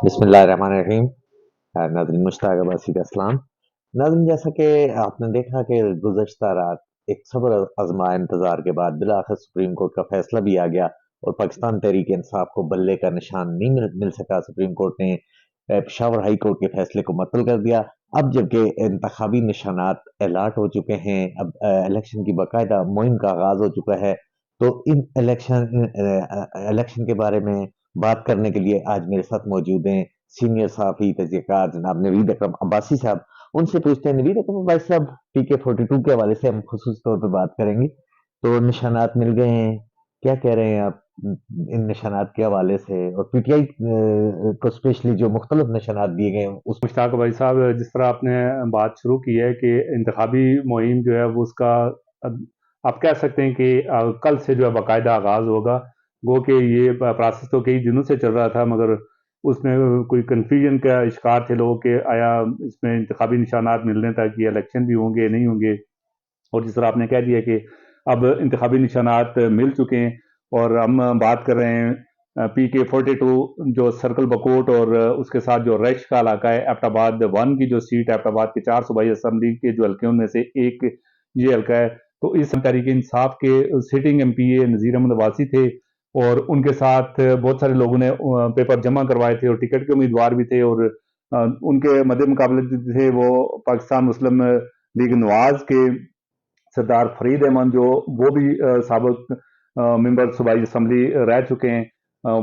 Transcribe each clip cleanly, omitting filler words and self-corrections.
بسم اللہ الرحمن الرحیم۔ ناظرین مشتاق عباسی کا اسلام۔ ناظرین، جیسا کہ آپ نے دیکھا کہ گزشتہ رات ایک صبر آزما انتظار کے بعد بالآخر سپریم کورٹ کا فیصلہ بھی آ گیا اور پاکستان تحریک انصاف کو بلے کا نشان نہیں مل سکا۔ سپریم کورٹ نے پشاور ہائی کورٹ کے فیصلے کو معطل کر دیا۔ اب جبکہ انتخابی نشانات الاٹ ہو چکے ہیں، اب الیکشن کی باقاعدہ مہم کا آغاز ہو چکا ہے، تو ان الیکشن کے بارے میں بات کرنے کے لیے آج میرے ساتھ موجود ہیں سینئر صحافی تجزیہ کار جناب نوید اکرم عباسی صاحب۔ ان سے پوچھتے ہیں، نوید اکرم عباسی صاحب، PK-42 کے حوالے سے ہم خصوصی طور پہ بات کریں گے۔ تو نشانات مل گئے ہیں، کیا کہہ رہے ہیں آپ ان نشانات کے حوالے سے؟ اور PTI کو اسپیشلی جو مختلف نشانات دیے گئے ہیں اس مشتاق بھائی صاحب، جس طرح آپ نے بات شروع کی ہے کہ انتخابی مہم جو ہے وہ اس کا آپ کہہ سکتے ہیں کہ کل سے جو ہے باقاعدہ آغاز ہوگا۔ گو کہ یہ پروسیس تو کئی دنوں سے چل رہا تھا، مگر اس میں کوئی کنفیوژن کا شکار تھے لوگ کہ آیا اس میں انتخابی نشانات ملنے تک یہ الیکشن بھی ہوں گے نہیں ہوں گے۔ اور جس طرح آپ نے کہہ دیا کہ اب انتخابی نشانات مل چکے ہیں، اور ہم بات کر رہے ہیں PK-42 جو سرکل بکوٹ اور اس کے ساتھ جو ریش کا علاقہ ہے، ایبٹ آباد 1 کی جو سیٹ ایبٹ آباد کے 4 صوبائی اسمبلی کے جو حلقے میں سے ایک یہ حلقہ ہے۔ تو اس تحریک انصاف کے سٹنگ MP نذیر احمد عباسی تھے، اور ان کے ساتھ بہت سارے لوگوں نے پیپر جمع کروائے تھے اور ٹکٹ کے امیدوار بھی تھے، اور ان کے مد مقابلے جو تھے وہ پاکستان مسلم لیگ نواز کے سردار فرید احمد، جو وہ بھی سابق ممبر صوبائی اسمبلی رہ چکے ہیں،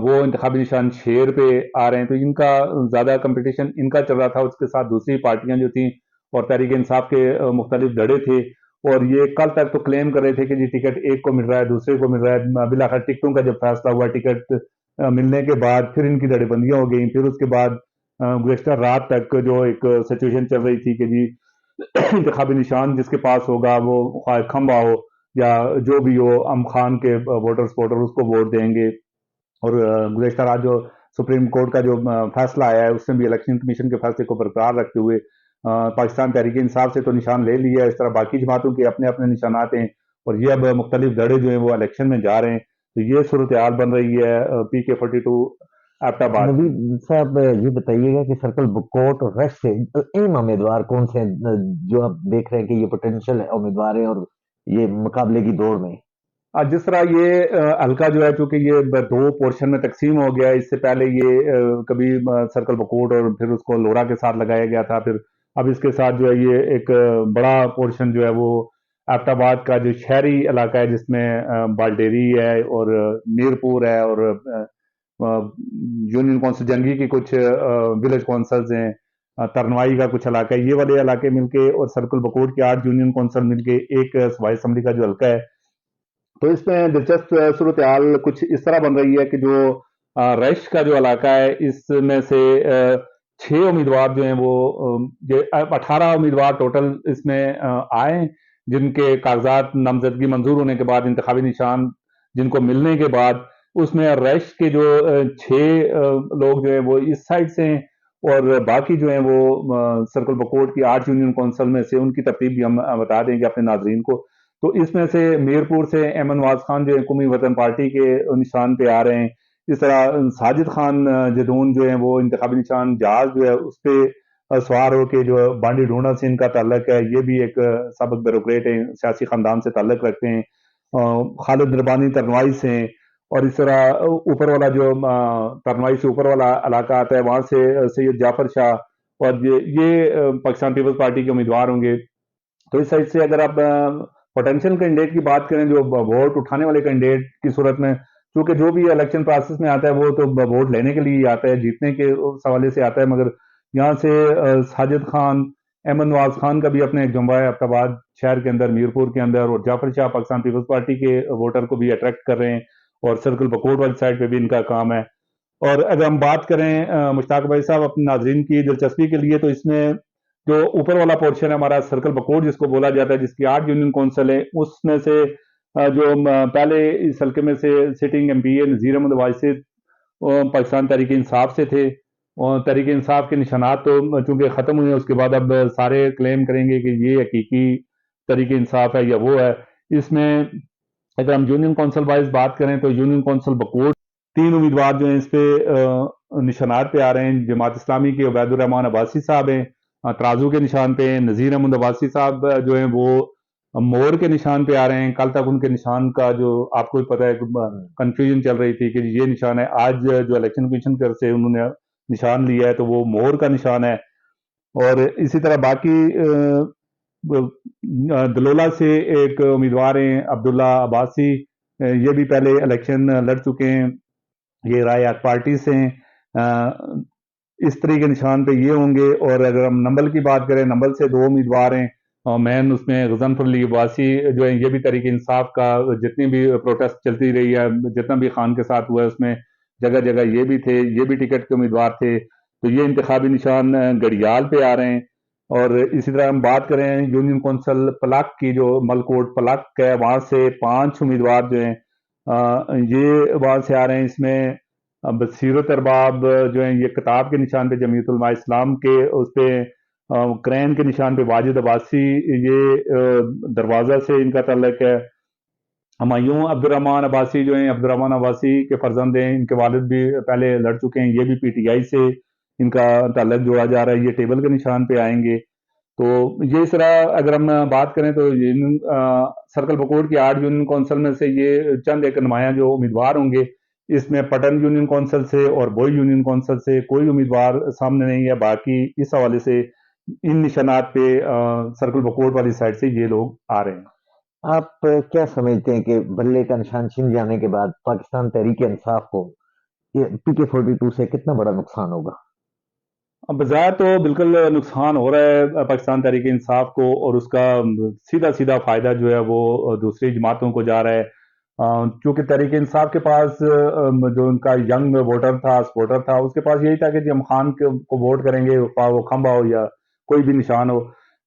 وہ انتخابی نشان شیر پہ آ رہے ہیں۔ تو ان کا زیادہ کمپٹیشن ان کا چل رہا تھا، اس کے ساتھ دوسری پارٹیاں جو تھیں اور تحریک انصاف کے مختلف دھڑے تھے، اور یہ کل تک تو کلیم کر رہے تھے کہ جی ٹکٹ ایک کو مل رہا ہے، دوسرے کو مل رہا ہے۔ بالآخر ٹکٹوں کا جب فیصلہ ہوا، ٹکٹ ملنے کے بعد پھر ان کی دھڑے بندیاں ہو گئیں۔ پھر اس کے بعد گزشتہ رات تک جو ایک سچویشن چل رہی تھی کہ جی انتخابی نشان جس کے پاس ہوگا وہ خواہ کھمبا ہو یا جو بھی ہو، ام خان کے ووٹر سپورٹر اس کو ووٹ دیں گے۔ اور گزشتہ رات جو سپریم کورٹ کا جو فیصلہ آیا ہے، اس نے بھی الیکشن کمیشن کے فیصلے کو برقرار رکھتے ہوئے پاکستان تحریک انصاف سے تو نشان لے لیا ہے، اس طرح باقی جماعتوں کے اپنے اپنے نشانات ہیں، اور یہ اب مختلف دھڑے جو ہیں وہ الیکشن میں جا رہے ہیں۔ تو یہ صورتحال بن رہی ہے PK-42 ایبٹ آباد کی۔ نوید صاحب یہ بتائیے گا کہ سرکل بکوٹ اور ریش سے اہم امیدوار کون سے ہیں جو آپ دیکھ رہے ہیں کہ یہ پوٹینشیل امیدوار ہیں اور یہ مقابلے کی دوڑ میں؟ جس طرح یہ حلقہ جو ہے، چونکہ یہ دو پورشن میں تقسیم ہو گیا ہے، اس سے پہلے یہ کبھی سرکل بکوٹ اور پھر اس کو لورا کے ساتھ لگایا گیا تھا، پھر اب اس کے ساتھ جو ہے یہ ایک بڑا پورشن جو ہے وہ ایبٹ آباد کا جو شہری علاقہ ہے، جس میں بالڈیری ہے اور میر پور ہے اور یونین کونسل جنگی کی کچھ ولیج کونسلز ہیں، ترنوائی کا کچھ علاقہ ہے، یہ والے علاقے مل کے، اور سرکل بکوٹ کے 8 یونین کونسل مل کے ایک صوبائی اسمبلی کا جو حلقہ ہے۔ تو اس میں دلچسپ صورتحال کچھ اس طرح بن رہی ہے کہ جو ریش کا جو علاقہ ہے، اس میں سے 6 امیدوار جو ہیں وہ 18 امیدوار ٹوٹل اس میں آئے، جن کے کاغذات نامزدگی منظور ہونے کے بعد انتخابی نشان جن کو ملنے کے بعد، اس میں ریش کے جو 6 لوگ جو ہیں وہ اس سائڈ سے ہیں، اور باقی جو ہیں وہ سرکل بکوٹ کی 8 یونین کونسل میں سے، ان کی ترتیب بھی ہم بتا دیں گے اپنے ناظرین کو۔ تو اس میں سے میرپور سے احمد نواز خان جو قومی وطن پارٹی کے نشان پہ آ رہے ہیں۔ اس طرح ساجد خان جدون جو ہیں وہ انتخابی نشان جہاز جو ہے اس پہ سوار ہو کے، جو بانڈی ڈھونڈا سے ان کا تعلق ہے، یہ بھی ایک سابق بیوروکریٹ ہیں، سیاسی خاندان سے تعلق رکھتے ہیں۔ خالد ربانی ترنوائی سے ہیں، اور اس طرح اوپر والا جو ترنوائی سے اوپر والا علاقہ آتا ہے، وہاں سے سید جعفر شاہ، اور یہ پاکستان پیپلز پارٹی کے امیدوار ہوں گے۔ تو اس سائڈ سے اگر آپ پوٹینشیل کینڈیڈیٹ کی بات کریں، جو ووٹ اٹھانے والے کینڈیڈیٹ کی صورت میں، کیونکہ جو بھی الیکشن پروسیس میں آتا ہے وہ تو ووٹ لینے کے لیے آتا ہے، جیتنے کے حوالے سے آتا ہے، مگر یہاں سے ساجد خان، احمد نواز خان کا بھی اپنے ایک جمعہ ہے ایبٹ آباد شہر کے اندر، میرپور کے اندر، اور جعفر شاہ پاکستان پیپلز پارٹی کے ووٹر کو بھی اٹریکٹ کر رہے ہیں، اور سرکل بکوٹ والی سائڈ پہ بھی ان کا کام ہے۔ اور اگر ہم بات کریں مشتاق بھائی صاحب اپنے ناظرین کی دلچسپی کے لیے، تو اس میں جو اوپر والا پورشن ہے ہمارا سرکل بکوٹ جس کو بولا جاتا ہے، جس کی 8 یونین کونسل ہے، اس میں سے جو پہلے اس حلقے میں سے سٹنگ MP نذیر احمد عباسی پاکستان تحریک انصاف سے تھے، اور تحریک انصاف کے نشانات تو چونکہ ختم ہوئے، اس کے بعد اب سارے کلیم کریں گے کہ یہ حقیقی تحریک انصاف ہے یا وہ ہے۔ اس میں اگر ہم یونین کونسل وائز بات کریں تو یونین کونسل بکوٹ 3 امیدوار جو ہیں اس پہ نشانات پہ آ رہے ہیں. جماعت اسلامی کے عبید الرحمان عباسی صاحب ہیں ترازو کے نشان پہ. نذیر احمد عباسی صاحب جو ہیں وہ مور کے نشان پہ آ رہے ہیں. کل تک ان کے نشان کا جو آپ کو پتہ ہے کنفیوژن چل رہی تھی کہ یہ نشان ہے. آج جو الیکشن کمیشن کی طرف سے انہوں نے نشان لیا ہے تو وہ مور کا نشان ہے. اور اسی طرح باقی دلولہ سے ایک امیدوار ہیں عبداللہ عباسی, یہ بھی پہلے الیکشن لڑ چکے ہیں, یہ رائے حق پارٹی سے ہیں. استری کے نشان پہ یہ ہوں گے. اور اگر ہم نمبل کی بات کریں, نمبل سے 2 امیدوار ہیں. مین اس میں غضنفر علی عباسی جو ہیں یہ بھی تحریک انصاف کا جتنی بھی پروٹیسٹ چلتی رہی ہے, جتنا بھی خان کے ساتھ ہوا ہے اس میں جگہ جگہ یہ بھی تھے, یہ بھی ٹکٹ کے امیدوار تھے. تو یہ انتخابی نشان گڑیال پہ آ رہے ہیں. اور اسی طرح ہم بات کریں یونین کونسل پلاک کی, جو ملکوٹ پلاک ہے, وہاں سے 5 امیدوار جو ہیں یہ وہاں سے آ رہے ہیں. اس میں بصیرت ارباب جو ہیں یہ کتاب کے نشان پہ جمعیت علماء اسلام کے, اس پہ کرین کے نشان پہ واجد عباسی, یہ دروازہ سے ان کا تعلق ہے. ہمایوں عبد الرحمان عباسی جو ہیں عبد الرحمان عباسی کے فرزند ہیں, ان کے والد بھی پہلے لڑ چکے ہیں, یہ بھی پی ٹی آئی سے ان کا تعلق جوڑا جا رہا ہے. یہ ٹیبل کے نشان پہ آئیں گے. تو یہ اس طرح اگر ہم بات کریں تو سرکل بکوٹ کی 8 یونین کونسل میں سے یہ چند ایک نمایاں جو امیدوار ہوں گے. اس میں پٹن یونین کونسل سے اور بوئی یونین کونسل سے کوئی امیدوار سامنے نہیں ہے. باقی اس حوالے سے ان نشانات پہ سرکل بکوٹ والی سائڈ سے یہ لوگ آ رہے ہیں. آپ کیا سمجھتے ہیں کہ بلے کا نشان چھن جانے کے بعد پاکستان تحریک انصاف کو پی کے 42 سے کتنا بڑا نقصان ہوگا؟ بظاہر تو بالکل نقصان ہو رہا ہے پاکستان تحریک انصاف کو, اور اس کا سیدھا سیدھا فائدہ جو ہے وہ دوسری جماعتوں کو جا رہا ہے. چونکہ تحریک انصاف کے پاس جو ان کا ینگ ووٹر تھا, سپورٹر تھا, اس کے پاس یہی تھا کہ جی ہم خان کو ووٹ کریں گے, وہ کھمبا ہو یا کوئی بھی نشان ہو.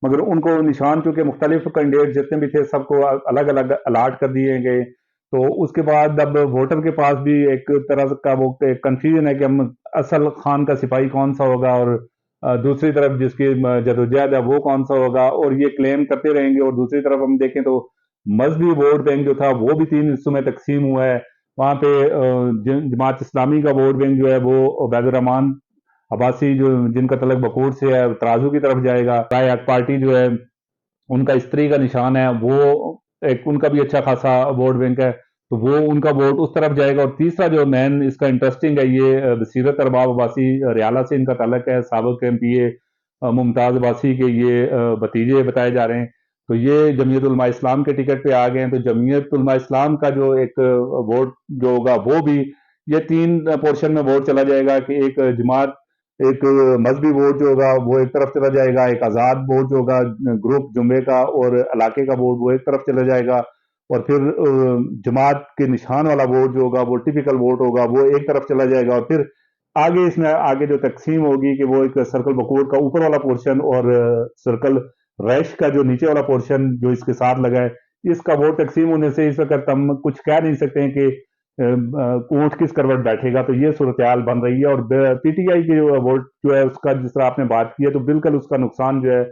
مگر ان کو نشان چونکہ مختلف کینڈیڈیٹ جتنے بھی تھے سب کو الگ الگ الاٹ کر دیے گئے. تو اس کے بعد اب ووٹر کے پاس بھی ایک طرح کا وہ کنفیوژن ہے کہ ہم اصل خان کا سپاہی کون سا ہوگا, اور دوسری طرف جس کی جدوجہد ہے وہ کون سا ہوگا, اور یہ کلیم کرتے رہیں گے. اور دوسری طرف ہم دیکھیں تو مذہبی ووٹ بینک جو تھا وہ بھی 3 حصوں میں تقسیم ہوا ہے. وہاں پہ جماعت اسلامی کا ووٹ بینک جو ہے وہ عبید الرحمان عباسی جو جن کا تعلق بکوٹ سے ہے ترازو کی طرف جائے گا. رائے حق پارٹی جو ہے ان کا استری کا نشان ہے, وہ ایک ان کا بھی اچھا خاصا ووٹ بینک ہے, تو وہ ان کا ووٹ اس طرف جائے گا. اور تیسرا جو مین اس کا انٹرسٹنگ ہے, یہ بصیرت ارباب عباسی ریالہ سے ان کا تعلق ہے, سابق ایم پی اے ممتاز عباسی کے یہ بھتیجے بتائے جا رہے ہیں. تو یہ جمعیت علماء اسلام کے ٹکٹ پہ آ گئے ہیں. تو جمعیت علماء اسلام کا جو ایک ووٹ جو ہوگا وہ بھی یہ 3 پورشن میں ووٹ چلا جائے گا, کہ ایک جماعت ایک مذہبی ووٹ جو ہوگا وہ ایک طرف چلا جائے گا, ایک آزاد ووٹ جو ہوگا گروپ جمعے کا اور علاقے کا ووٹ وہ ایک طرف چلا جائے گا, اور پھر جماعت کے نشان والا ووٹ جو ہوگا وہ ٹیپیکل ووٹ ہوگا وہ ایک طرف چلا جائے گا. اور پھر آگے اس میں آگے جو تقسیم ہوگی کہ وہ ایک سرکل بکوٹ کا اوپر والا پورشن اور سرکل ریش کا جو نیچے والا پورشن جو اس کے ساتھ لگا ہے, اس کا ووٹ تقسیم ہونے سے اس وقت ہم کچھ کہہ نہیں سکتے ہیں کہ اونٹ کس کروٹ بیٹھے گا. تو یہ صورتحال بن رہی ہے. اور پی ٹی آئی کے ووٹ جو ہے اس کا جس طرح آپ نے بات کی ہے, تو بالکل اس کا نقصان جو ہے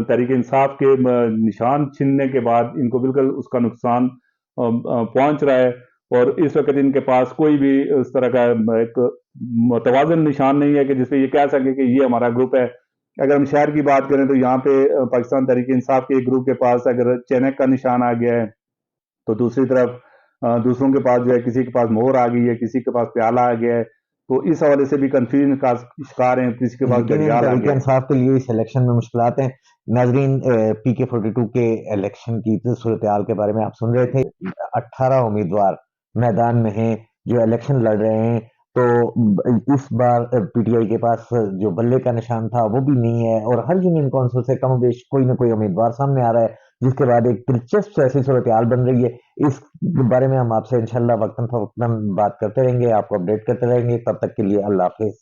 تحریک انصاف کے نشان چھننے کے بعد ان کو بالکل اس کا نقصان پہنچ رہا ہے. اور اس وقت ان کے پاس کوئی بھی اس طرح کا ایک متوازن نشان نہیں ہے کہ جس پہ یہ کہہ سکے کہ یہ ہمارا گروپ ہے. اگر ہم شہر کی بات کریں تو یہاں پہ پاکستان تحریک انصاف کے ایک گروپ کے پاس اگر چینک کا نشان آ گیا ہے, تو دوسری طرف دوسروں کے پاس جو ہے کسی کے پاس مہر آ گئی ہے, کسی کے پاس پیالہ آ گیا ہے. تو اس حوالے سے بھی کنفیوژن کا شکار ہیں, کسی کے پاس گڑیال آ تحریک گیا. انصاف کے لیے اس الیکشن میں مشکلات ہیں. ناظرین, پی کے 42 کے الیکشن کی صورتحال کے بارے میں آپ سن رہے تھے. 18 امیدوار میدان میں ہیں جو الیکشن لڑ رہے ہیں. تو اس بار پی ٹی آئی کے پاس جو بلے کا نشان تھا وہ بھی نہیں ہے, اور ہر یونین کونسل سے کم و بیش کوئی نہ کوئی امیدوار سامنے آ رہا ہے, جس کے بعد ایک دلچسپ ایسی صورتحال بن رہی ہے. اس بارے میں ہم آپ سے انشاءاللہ وقتاً فوقتاً بات کرتے رہیں گے, آپ کو اپڈیٹ کرتے رہیں گے. تب تک کے لیے اللہ حافظ.